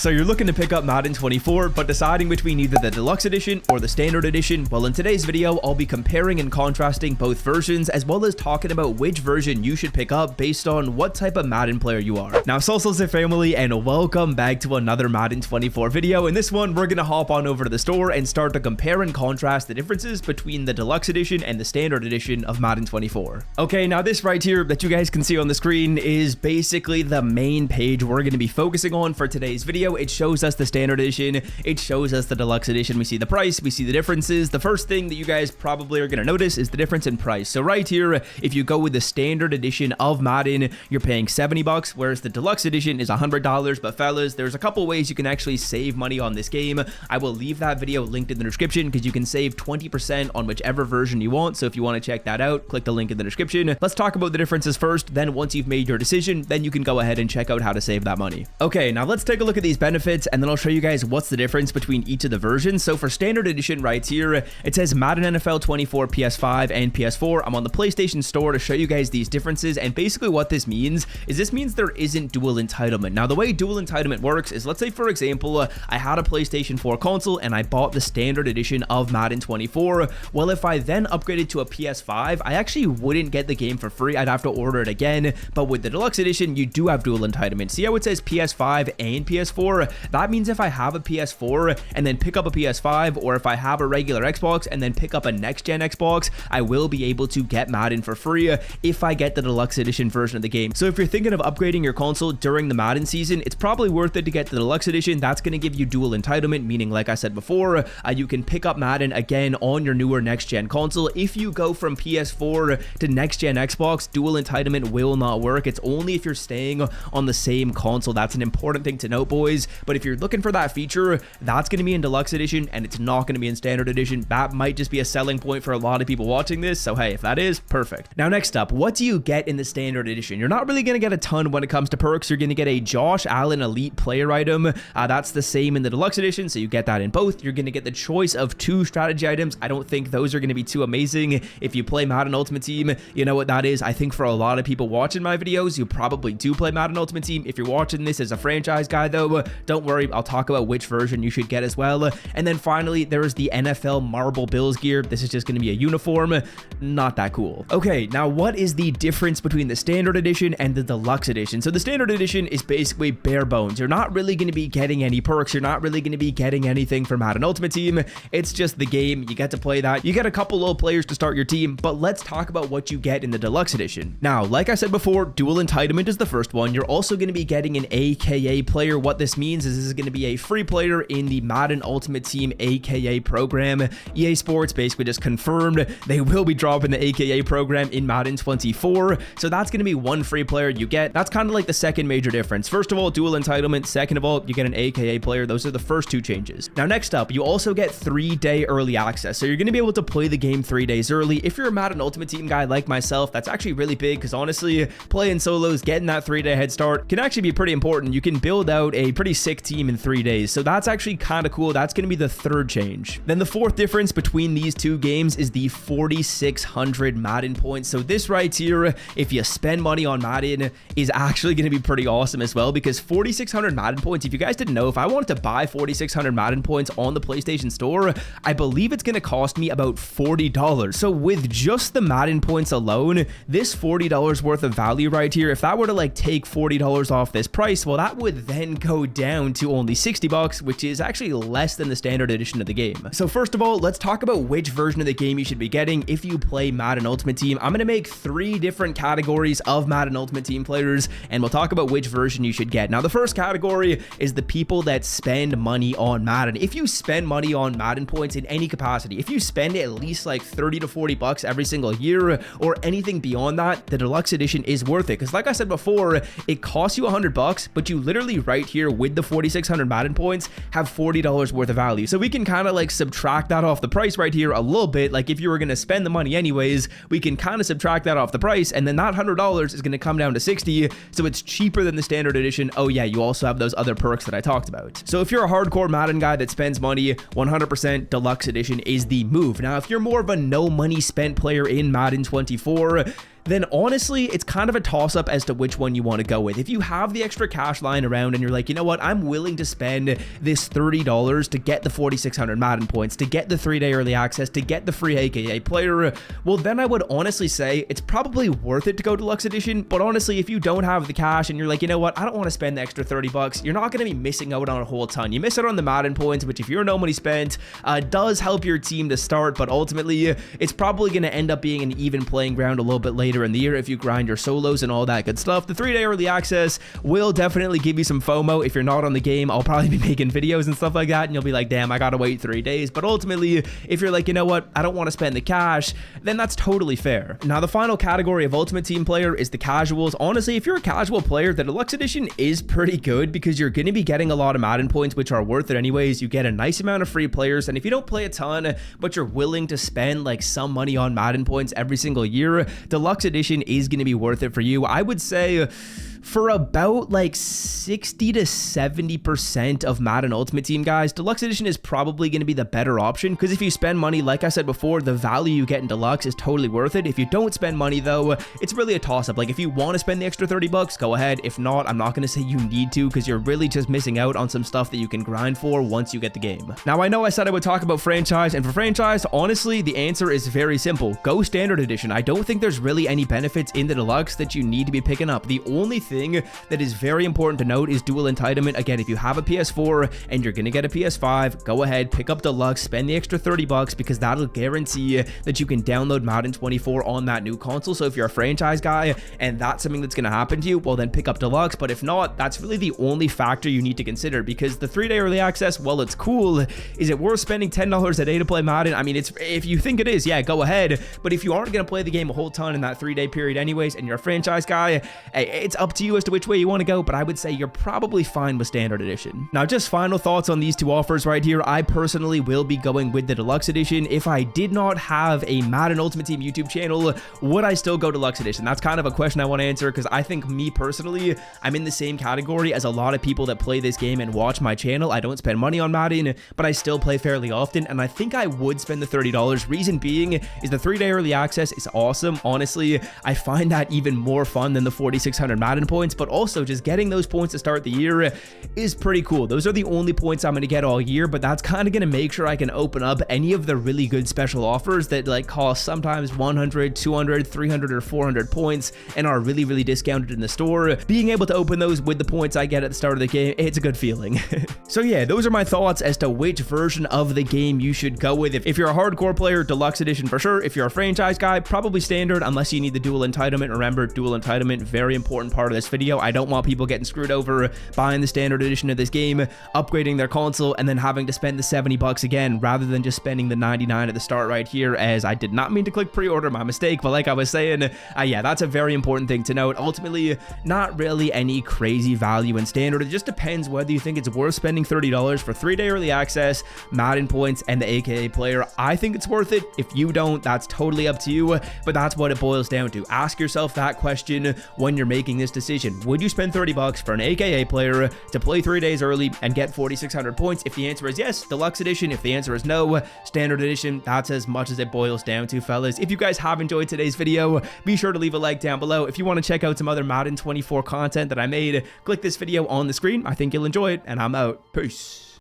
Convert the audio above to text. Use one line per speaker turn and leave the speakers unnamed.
So you're looking to pick up Madden 24, but deciding between either the deluxe edition or the standard edition? Well, in today's video, I'll be comparing and contrasting both versions, as well as talking about which version you should pick up based on what type of Madden player you are. Now, Salsa family, and welcome back to another Madden 24 video. In this one, we're gonna hop on over to the store and start to compare and contrast the differences between the deluxe edition and the standard edition of Madden 24. Okay, now this right here that you guys can see on the screen is basically the main page we're gonna be focusing on for today's video. It shows us the standard edition, it shows us the deluxe edition. We see the price, we see the differences. The first thing that you guys probably are going to notice is the difference in price. So right here, if you go with the standard edition of Madden, you're paying $70, whereas the deluxe edition is $100. But fellas, there's a couple ways you can actually save money on this game. I will leave that video linked in the description because you can save 20% on whichever version you want. So if you want to check that out, click the link in the description. Let's talk about the differences first. Then once you've made your decision, then you can go ahead and check out how to save that money. Okay, now let's take a look at these benefits, and then I'll show you guys what's the difference between each of the versions. So for standard edition right here, it says Madden NFL 24 PS5 and PS4. I'm on the PlayStation Store to show you guys these differences, and basically what this means is there isn't dual entitlement. Now the way dual entitlement works is, let's say for example, I had a PlayStation 4 console and I bought the standard edition of Madden 24. Well, if I then upgraded to a PS5, I actually wouldn't get the game for free. I'd have to order it again. But with the deluxe edition, you do have dual entitlement. See how it says PS5 and PS4? That means if I have a PS4 and then pick up a PS5, or if I have a regular Xbox and then pick up a next-gen Xbox, I will be able to get Madden for free if I get the deluxe edition version of the game. So if you're thinking of upgrading your console during the Madden season, it's probably worth it to get the deluxe edition. That's going to give you dual entitlement, meaning like I said before, you can pick up Madden again on your newer next-gen console. If you go from PS4 to next-gen Xbox, dual entitlement will not work. It's only if you're staying on the same console. That's an important thing to note, boys. But if you're looking for that feature, that's going to be in deluxe edition and it's not going to be in standard edition. That might just be a selling point for a lot of people watching this. So hey, if that is, perfect. Now next up, what do you get in the standard edition? You're not really going to get a ton when it comes to perks. You're going to get a Josh Allen Elite player item. That's the same in the deluxe edition, so you get that in both. You're going to get the choice of 2 strategy items. I don't think those are going to be too amazing. If you play Madden Ultimate Team, you know what that is. I think for a lot of people watching my videos, you probably do play Madden Ultimate Team. If you're watching this as a franchise guy though, don't worry, I'll talk about which version you should get as well. And then finally, there is the NFL Marble Bills gear. This is just going to be a uniform. Not that cool. Okay, now what is the difference between the standard edition and the deluxe edition? So the standard edition is basically bare bones. You're not really going to be getting any perks. You're not really going to be getting anything from Madden Ultimate Team. It's just the game. You get to play that. You get a couple little players to start your team, but let's talk about what you get in the deluxe edition. Now, like I said before, dual entitlement is the first one. You're also going to be getting an AKA player. What this means is this is going to be a free player in the Madden Ultimate Team AKA program. EA Sports basically just confirmed they will be dropping the AKA program in Madden 24. So that's going to be one free player you get. That's kind of like the second major difference. First of all, dual entitlement. Second of all, you get an AKA player. Those are the first 2 changes. Now, next up, you also get 3-day early access. So you're going to be able to play the game 3 days early. If you're a Madden Ultimate Team guy like myself, that's actually really big because honestly, playing solos, getting that 3-day head start can actually be pretty important. You can build out a pretty sick team in 3 days. So that's actually kind of cool. That's going to be the third change. Then the fourth difference between these 2 games is the 4,600 Madden points. So this right here, if you spend money on Madden, is actually going to be pretty awesome as well, because 4,600 Madden points, if you guys didn't know, if I wanted to buy 4,600 Madden points on the PlayStation Store, I believe it's going to cost me about $40. So with just the Madden points alone, this $40 worth of value right here, if that were to like take $40 off this price, well, that would then go down to only $60, which is actually less than the standard edition of the game. So first of all, let's talk about which version of the game you should be getting if you play Madden Ultimate Team. I'm going to make 3 different categories of Madden Ultimate Team players, and we'll talk about which version you should get. Now, the first category is the people that spend money on Madden. If you spend money on Madden points in any capacity, if you spend at least like 30 to 40 bucks every single year or anything beyond that, the deluxe edition is worth it. Because like I said before, it costs you $100, but you literally right here with the 4,600 Madden points have $40 worth of value. So we can kind of like subtract that off the price right here a little bit. Like if you were going to spend the money anyways, we can kind of subtract that off the price, and then that $100 is going to come down to 60. So it's cheaper than the standard edition. Oh yeah, you also have those other perks that I talked about. So if you're a hardcore Madden guy that spends money, 100% deluxe edition is the move. Now, if you're more of a no money spent player in Madden 24, then honestly, it's kind of a toss-up as to which one you want to go with. If you have the extra cash lying around and you're like, you know what, I'm willing to spend this $30 to get the 4,600 Madden points, to get the 3-day early access, to get the free AKA player, well, then I would honestly say it's probably worth it to go deluxe edition. But honestly, if you don't have the cash and you're like, you know what, I don't want to spend the extra 30 bucks, you're not going to be missing out on a whole ton. You miss out on the Madden points, which if you're no money spent, does help your team to start, but ultimately it's probably going to end up being an even playing ground a little bit later in the year if you grind your solos and all that good stuff. The 3-day early access will definitely give you some FOMO. If you're not on the game, I'll probably be making videos and stuff like that, and you'll be like, damn, I gotta wait 3 days. But ultimately, if you're like, you know what, I don't want to spend the cash, then that's totally fair. Now, the final category of Ultimate Team player is the casuals. Honestly, if you're a casual player, the deluxe edition is pretty good because you're going to be getting a lot of Madden points, which are worth it anyways. You get a nice amount of free players, and if you don't play a ton, but you're willing to spend like some money on Madden points every single year, deluxe edition is going to be worth it for you. I would say for about like 60 to 70% of Madden Ultimate Team guys, deluxe edition is probably going to be the better option, because if you spend money, like I said before, the value you get in deluxe is totally worth it. If you don't spend money though, it's really a toss-up. Like if you want to spend the extra 30 bucks, go ahead. If not, I'm not going to say you need to, because you're really just missing out on some stuff that you can grind for once you get the game. Now, I know I said I would talk about franchise, and for franchise, honestly, the answer is very simple. Go standard edition. I don't think there's really any benefits in the deluxe that you need to be picking up. The only thing that is very important to note is dual entitlement. Again, if you have a PS4 and you're gonna get a PS5, go ahead, pick up deluxe, spend the extra 30 bucks, because that'll guarantee that you can download Madden 24 on that new console. So if you're a franchise guy and that's something that's gonna happen to you, well then pick up deluxe. But if not, that's really the only factor you need to consider, because the 3-day early access, well, it's cool. Is it worth spending $10 a day to play Madden? I mean, it's, if you think it is, yeah, go ahead. But if you aren't gonna play the game a whole ton in that 3-day period anyways, and you're a franchise guy, it's up to you as to which way you want to go, but I would say you're probably fine with standard edition. Now, just final thoughts on these two offers right here. I personally will be going with the deluxe edition. If I did not have a Madden Ultimate Team YouTube channel, would I still go deluxe edition? That's kind of a question I want to answer, because I think me personally, I'm in the same category as a lot of people that play this game and watch my channel. I don't spend money on Madden, but I still play fairly often, and I think I would spend the $30. Reason being is the 3-day early access is awesome. Honestly, I find that even more fun than the 4,600 Madden points, but also just getting those points to start the year is pretty cool. Those are the only points I'm going to get all year, but that's kind of going to make sure I can open up any of the really good special offers that like cost sometimes 100, 200, 300, or 400 points and are really, really discounted in the store. Being able to open those with the points I get at the start of the game, it's a good feeling. So yeah, those are my thoughts as to which version of the game you should go with. If you're a hardcore player, deluxe edition for sure. If you're a franchise guy, probably standard, unless you need the dual entitlement. Remember, dual entitlement, very important part of this video. I don't want people getting screwed over buying the standard edition of this game, upgrading their console, and then having to spend the 70 bucks again, rather than just spending the 99 at the start right here, as I did not mean to click pre-order, my mistake. But like I was saying, yeah, that's a very important thing to note. Ultimately, not really any crazy value in standard. It just depends whether you think it's worth spending $30 for 3-day early access, Madden points, and the AKA player. I think it's worth it. If you don't, that's totally up to you, but that's what it boils down to. Ask yourself that question when you're making this decision. Would you spend 30 bucks for an AKA player to play 3 days early and get 4,600 points? If the answer is yes, deluxe edition. If the answer is no, standard edition. That's as much as it boils down to, fellas. If you guys have enjoyed today's video, be sure to leave a like down below. If you want to check out some other Madden 24 content that I made, click this video on the screen. I think you'll enjoy it, and I'm out. Peace.